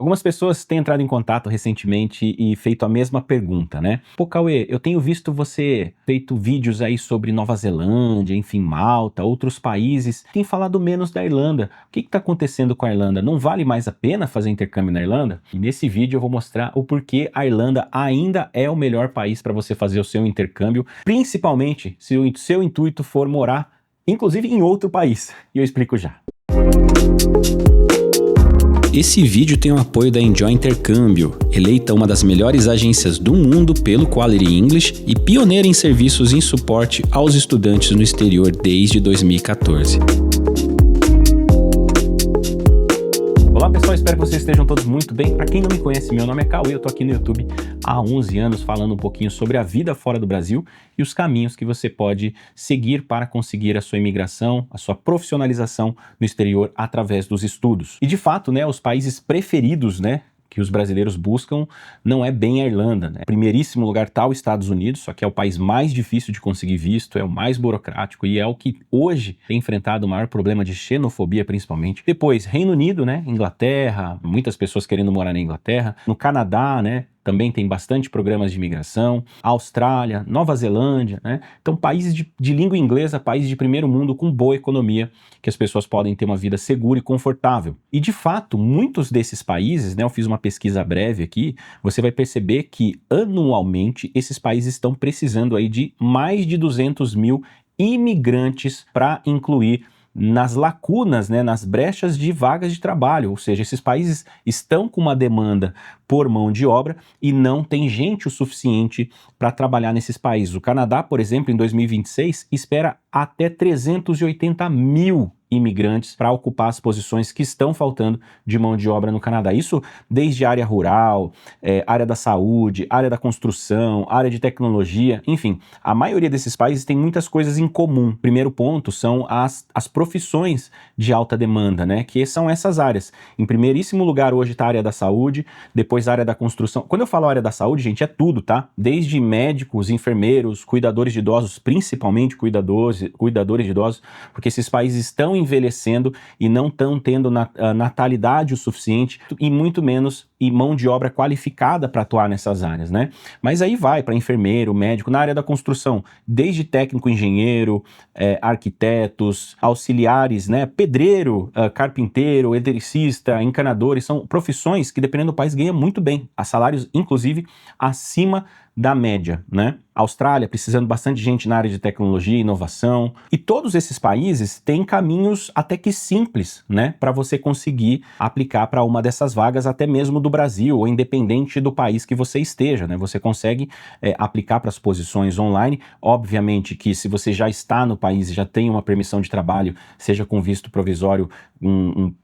Algumas pessoas têm entrado em contato recentemente e feito a mesma pergunta, né? Pô, Cauê, eu tenho visto você feito vídeos aí sobre Nova Zelândia, enfim, Malta, outros países. Tem falado menos da Irlanda. O que está acontecendo com a Irlanda? Não vale mais a pena fazer intercâmbio na Irlanda? E nesse vídeo eu vou mostrar o porquê a Irlanda ainda é o melhor país para você fazer o seu intercâmbio, principalmente se o seu intuito for morar, inclusive em outro país. E eu explico já. Esse vídeo tem o apoio da Enjoy Intercâmbio, eleita uma das melhores agências do mundo pelo Quality English e pioneira em serviços em suporte aos estudantes no exterior desde 2014. Olá pessoal, espero que vocês estejam todos muito bem. Para quem não me conhece, meu nome é Cauê, eu tô aqui no YouTube há 11 anos falando um pouquinho sobre a vida fora do Brasil e os caminhos que você pode seguir para conseguir a sua imigração, a sua profissionalização no exterior através dos estudos. E de fato, né, os países preferidos, né, que os brasileiros buscam não é bem a Irlanda, né? Em primeiríssimo lugar está os Estados Unidos, só que é o país mais difícil de conseguir visto, é o mais burocrático e é o que hoje tem enfrentado o maior problema de xenofobia, principalmente. Depois, Reino Unido, né? Inglaterra, muitas pessoas querendo morar na Inglaterra. No Canadá, né? Também tem bastante programas de imigração, Austrália, Nova Zelândia, né? Então países de língua inglesa, países de primeiro mundo com boa economia, que as pessoas podem ter uma vida segura e confortável. E de fato, muitos desses países, né? Eu fiz uma pesquisa breve aqui, você vai perceber que anualmente esses países estão precisando aí de mais de 200 mil imigrantes para incluir nas lacunas, né, nas brechas de vagas de trabalho, ou seja, esses países estão com uma demanda por mão de obra e não tem gente o suficiente para trabalhar nesses países. O Canadá, por exemplo, em 2026, espera até 380 mil imigrantes para ocupar as posições que estão faltando de mão de obra no Canadá. Isso desde área rural, área da saúde, área da construção, área de tecnologia, enfim, a maioria desses países tem muitas coisas em comum. Primeiro ponto são as profissões de alta demanda, né, que são essas áreas. Em primeiríssimo lugar hoje está a área da saúde, depois a área da construção. Quando eu falo área da saúde, gente, é tudo, tá? Desde médicos, enfermeiros, cuidadores de idosos, principalmente cuidadores de idosos, porque esses países estão envelhecendo e não estão tendo natalidade o suficiente e muito menos e mão de obra qualificada para atuar nessas áreas, né? Mas aí vai para enfermeiro, médico, na área da construção, desde técnico, engenheiro, arquitetos, auxiliares, né? Pedreiro, carpinteiro, eletricista, encanadores, são profissões que dependendo do país ganha muito bem, a salários inclusive acima da média, né? Austrália precisando bastante de gente na área de tecnologia e inovação. E todos esses países têm caminhos até que simples, né, para você conseguir aplicar para uma dessas vagas, até mesmo do Brasil, ou independente do país que você esteja, né? Você consegue aplicar para as posições online. Obviamente que se você já está no país e já tem uma permissão de trabalho, seja com visto provisório, um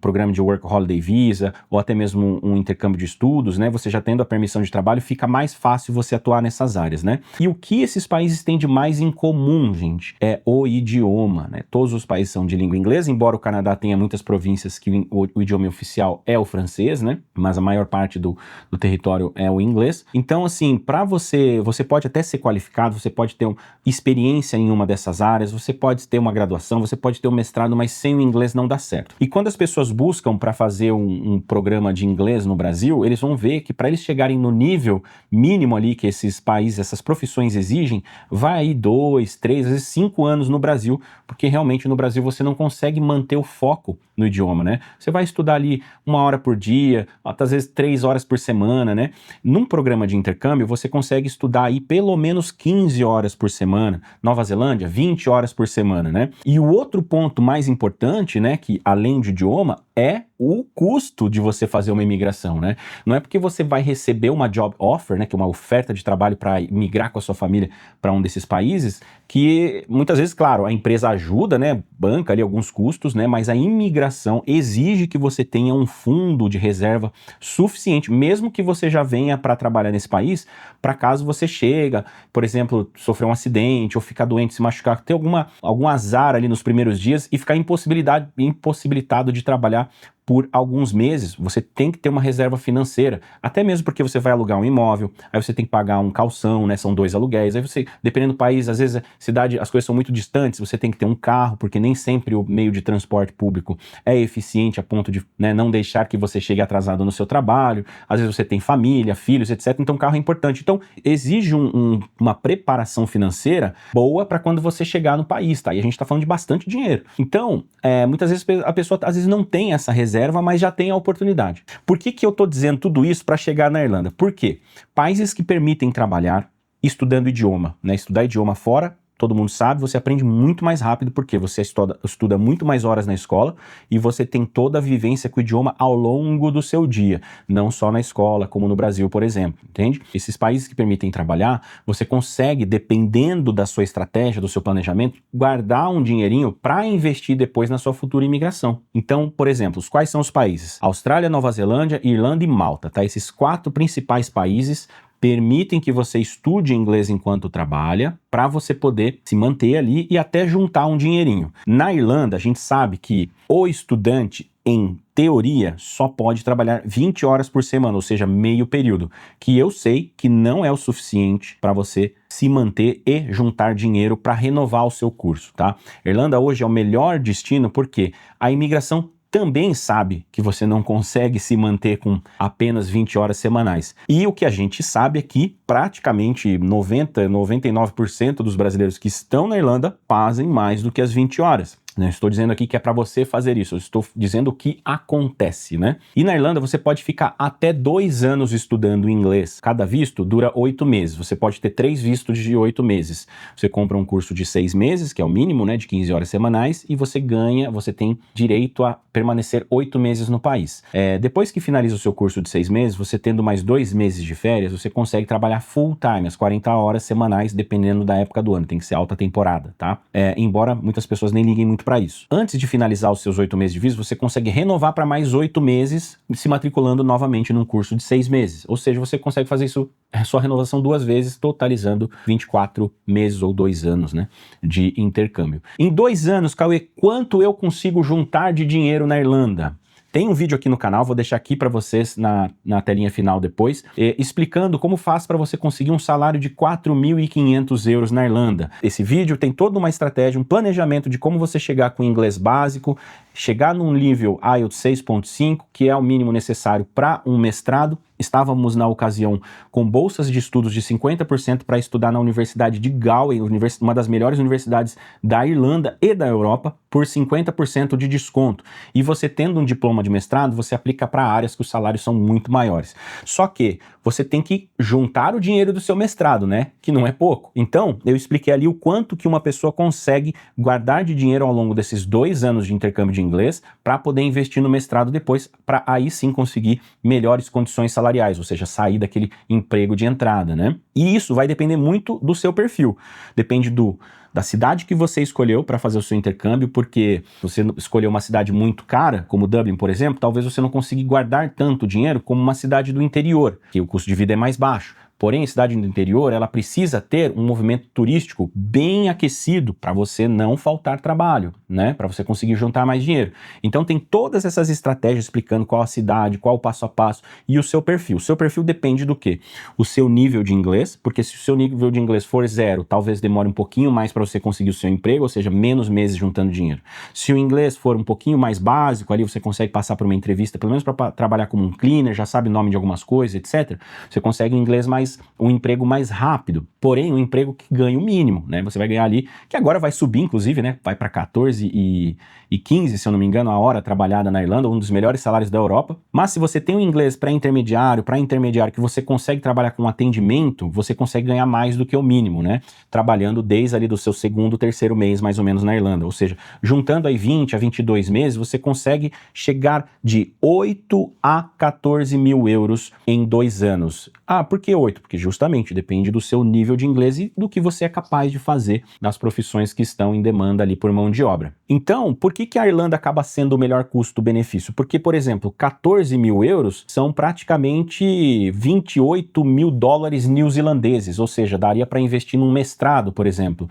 programa de Work Holiday Visa, ou até mesmo um intercâmbio de estudos, né? Você já tendo a permissão de trabalho, fica mais fácil você atuar nessas áreas, né? E o que esses países têm de mais em comum, gente, é o idioma, né? Todos os países são de língua inglesa, embora o Canadá tenha muitas províncias que o idioma oficial é o francês, né? Mas a maior parte do território é o inglês. Então, assim, para você pode até ser qualificado, você pode ter experiência em uma dessas áreas, você pode ter uma graduação, você pode ter um mestrado, mas sem o inglês não dá certo. E quando as pessoas buscam para fazer um programa de inglês no Brasil, eles vão ver que para eles chegarem no nível mínimo ali que esses países, essas profissões exigem, vai aí 2, 3, às vezes 5 anos no Brasil, porque realmente no Brasil você não consegue manter o foco no idioma, né? Você vai estudar ali 1 hora por dia, às vezes 3 horas por semana, né? Num programa de intercâmbio, você consegue estudar aí pelo menos 15 horas por semana. Nova Zelândia, 20 horas por semana, né? E o outro ponto mais importante, né, que além de idioma, é o custo de você fazer uma imigração, né? Não é porque você vai receber uma job offer, né, que é uma oferta de trabalho para migrar com a sua família para um desses países, que muitas vezes, claro, a empresa ajuda, né, banca ali alguns custos, né, mas a imigração exige que você tenha um fundo de reserva suficiente, mesmo que você já venha para trabalhar nesse país, para caso você chega, por exemplo, sofrer um acidente ou ficar doente, se machucar, ter algum azar ali nos primeiros dias e ficar impossibilitado de trabalhar por alguns meses, você tem que ter uma reserva financeira, até mesmo porque você vai alugar um imóvel, aí você tem que pagar um calção, né, são 2 aluguéis, aí você, dependendo do país, às vezes a cidade, as coisas são muito distantes, você tem que ter um carro, porque nem sempre o meio de transporte público é eficiente a ponto de, né, não deixar que você chegue atrasado no seu trabalho, às vezes você tem família, filhos, etc, então carro é importante. Então exige uma preparação financeira boa para quando você chegar no país, tá? E a gente tá falando de bastante dinheiro. Então, muitas vezes a pessoa às vezes não tem essa reserva, mas já tem a oportunidade. Por que que eu tô dizendo tudo isso para chegar na Irlanda? Por quê? Países que permitem trabalhar estudando idioma, né? Estudar idioma fora, todo mundo sabe, você aprende muito mais rápido porque você estuda muito mais horas na escola e você tem toda a vivência com o idioma ao longo do seu dia, não só na escola, como no Brasil, por exemplo, entende? Esses países que permitem trabalhar, você consegue, dependendo da sua estratégia, do seu planejamento, guardar um dinheirinho para investir depois na sua futura imigração. Então, por exemplo, quais são os países? Austrália, Nova Zelândia, Irlanda e Malta, tá? Esses 4 principais países permitem que você estude inglês enquanto trabalha, para você poder se manter ali e até juntar um dinheirinho. Na Irlanda, a gente sabe que o estudante, em teoria, só pode trabalhar 20 horas por semana, ou seja, meio período, que eu sei que não é o suficiente para você se manter e juntar dinheiro para renovar o seu curso, tá? Irlanda hoje é o melhor destino porque a imigração também sabe que você não consegue se manter com apenas 20 horas semanais. E o que a gente sabe é que praticamente 99% dos brasileiros que estão na Irlanda fazem mais do que as 20 horas. Não estou dizendo aqui que é para você fazer isso, eu estou dizendo o que acontece, né? E na Irlanda você pode ficar até 2 anos estudando inglês. Cada visto dura 8 meses, você pode ter 3 vistos de 8 meses. Você compra um curso de 6 meses, que é o mínimo, né, de 15 horas semanais, e você tem direito a permanecer 8 meses no país. Depois que finaliza o seu curso de 6 meses, você tendo mais 2 meses de férias, você consegue trabalhar full time, as 40 horas semanais, dependendo da época do ano, tem que ser alta temporada, tá? Embora muitas pessoas nem liguem muito para isso. Antes de finalizar os seus 8 meses de visto, você consegue renovar para mais 8 meses, se matriculando novamente num curso de 6 meses. Ou seja, você consegue fazer isso, sua renovação 2 vezes, totalizando 24 meses ou 2 anos, né, de intercâmbio. Em 2 anos, Cauê, quanto eu consigo juntar de dinheiro na Irlanda? Tem um vídeo aqui no canal, vou deixar aqui para vocês na telinha final depois, explicando como faz para você conseguir um salário de 4.500 euros na Irlanda. Esse vídeo tem toda uma estratégia, um planejamento de como você chegar com inglês básico, chegar num nível IELTS 6.5, que é o mínimo necessário para um mestrado. Estávamos, na ocasião, com bolsas de estudos de 50% para estudar na Universidade de Galway, uma das melhores universidades da Irlanda e da Europa, por 50% de desconto. E você tendo um diploma de mestrado, você aplica para áreas que os salários são muito maiores. Só que você tem que juntar o dinheiro do seu mestrado, né? Que não é pouco. Então, eu expliquei ali o quanto que uma pessoa consegue guardar de dinheiro ao longo desses 2 anos de intercâmbio de inglês para poder investir no mestrado depois, para aí sim conseguir melhores condições salariais, ou seja, sair daquele emprego de entrada, né? E isso vai depender muito do seu perfil. Depende da cidade que você escolheu para fazer o seu intercâmbio, porque você escolheu uma cidade muito cara, como Dublin, por exemplo, talvez você não consiga guardar tanto dinheiro como uma cidade do interior, que o custo de vida é mais baixo. Porém, a cidade do interior, ela precisa ter um movimento turístico bem aquecido para você não faltar trabalho, né? Para você conseguir juntar mais dinheiro. Então tem todas essas estratégias explicando qual a cidade, qual o passo a passo e o seu perfil. O seu perfil depende do quê? O seu nível de inglês, porque se o seu nível de inglês for 0, talvez demore um pouquinho mais para você conseguir o seu emprego, ou seja, menos meses juntando dinheiro. Se o inglês for um pouquinho mais básico, ali você consegue passar por uma entrevista, pelo menos para trabalhar como um cleaner, já sabe o nome de algumas coisas, etc. Você consegue um inglês um emprego mais rápido, porém um emprego que ganha o mínimo, né? Você vai ganhar ali, que agora vai subir, inclusive, né? Vai para 14 e 15, se eu não me engano, a hora trabalhada na Irlanda, um dos melhores salários da Europa. Mas se você tem um inglês pré-intermediário, que você consegue trabalhar com atendimento, você consegue ganhar mais do que o mínimo, né? Trabalhando desde ali do seu 2º, 3º mês, mais ou menos, na Irlanda. Ou seja, juntando aí 20 a 22 meses, você consegue chegar de 8 a 14 mil euros em 2 anos. Ah, por que 8? jeito, porque justamente depende do seu nível de inglês e do que você é capaz de fazer nas profissões que estão em demanda ali por mão de obra. Então, por que a Irlanda acaba sendo o melhor custo-benefício? Porque, por exemplo, 14 mil euros são praticamente 28 mil dólares neozelandeses, ou seja, daria para investir num mestrado, por exemplo.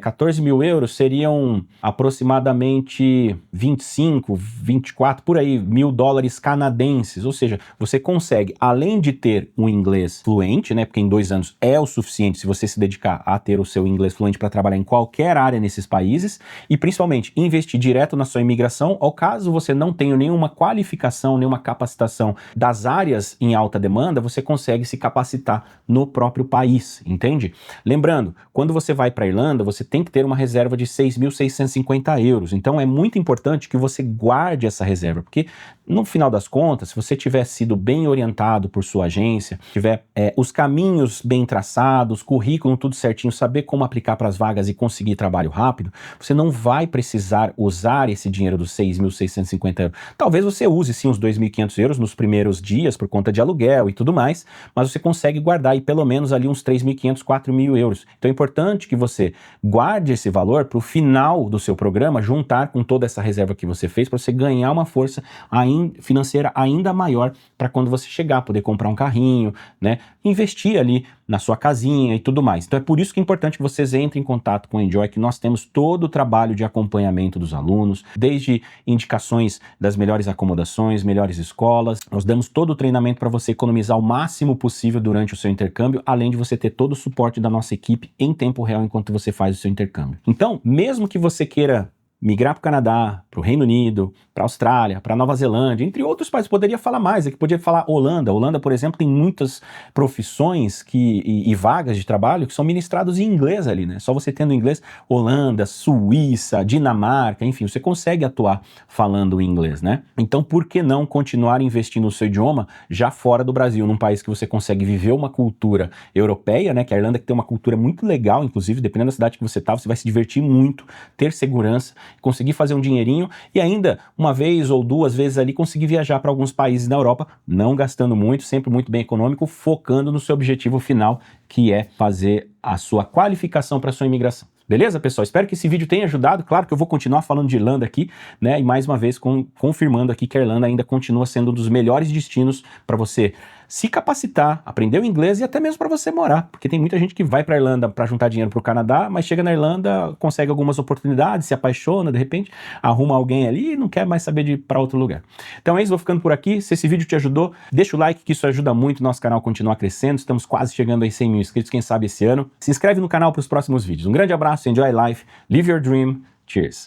14 mil euros seriam aproximadamente 25, 24, por aí, mil dólares canadenses, ou seja, você consegue, além de ter um inglês fluente, né, porque em 2 anos é o suficiente se você se dedicar a ter o seu inglês fluente para trabalhar em qualquer área nesses países, e principalmente investir direto na sua imigração, ou caso você não tenha nenhuma qualificação, nenhuma capacitação das áreas em alta demanda, você consegue se capacitar no próprio país, entende? Lembrando, quando você vai para a Irlanda, você tem que ter uma reserva de 6.650 euros, então é muito importante que você guarde essa reserva, porque no final das contas, se você tiver sido bem orientado por sua agência, tiver os caminhos bem traçados, currículo tudo certinho, saber como aplicar para as vagas e conseguir trabalho rápido, você não vai precisar usar esse dinheiro dos 6.650 euros. Talvez você use sim os 2.500 euros nos primeiros dias por conta de aluguel e tudo mais, mas você consegue guardar aí pelo menos ali uns 3.500, 4.000 euros. Então é importante que você guarde esse valor para o final do seu programa, juntar com toda essa reserva que você fez para você ganhar uma força financeira ainda maior para quando você chegar, poder comprar um carrinho, né? Investir ali na sua casinha e tudo mais. Então é por isso que é importante que vocês entrem em contato com o Enjoy, que nós temos todo o trabalho de acompanhamento dos alunos, desde indicações das melhores acomodações, melhores escolas. Nós damos todo o treinamento para você economizar o máximo possível durante o seu intercâmbio, além de você ter todo o suporte da nossa equipe em tempo real enquanto você faz o seu intercâmbio. Então, mesmo que você queira migrar para o Canadá, para o Reino Unido, para a Austrália, para a Nova Zelândia, entre outros países, poderia falar mais, aqui poderia falar Holanda. Holanda, por exemplo, tem muitas profissões e vagas de trabalho que são ministrados em inglês ali, né? Só você tendo inglês, Holanda, Suíça, Dinamarca, enfim, você consegue atuar falando inglês, né? Então, por que não continuar investindo no seu idioma já fora do Brasil, num país que você consegue viver uma cultura europeia, né? Que a Irlanda que tem uma cultura muito legal, inclusive, dependendo da cidade que você tá, você vai se divertir muito, ter segurança, conseguir fazer um dinheirinho e ainda uma vez ou 2 vezes ali conseguir viajar para alguns países na Europa, não gastando muito, sempre muito bem econômico, focando no seu objetivo final, que é fazer a sua qualificação para a sua imigração. Beleza, pessoal? Espero que esse vídeo tenha ajudado. Claro que eu vou continuar falando de Irlanda aqui, né? E mais uma vez confirmando aqui que a Irlanda ainda continua sendo um dos melhores destinos para você se capacitar, aprender o inglês e até mesmo para você morar, porque tem muita gente que vai para a Irlanda para juntar dinheiro para o Canadá, mas chega na Irlanda, consegue algumas oportunidades, se apaixona, de repente arruma alguém ali e não quer mais saber de ir para outro lugar. Então é isso, vou ficando por aqui. Se esse vídeo te ajudou, deixa o like, que isso ajuda muito o nosso canal a continuar crescendo. Estamos quase chegando aí 100 mil inscritos, quem sabe esse ano. Se inscreve no canal para os próximos vídeos. Um grande abraço, enjoy life, live your dream, cheers!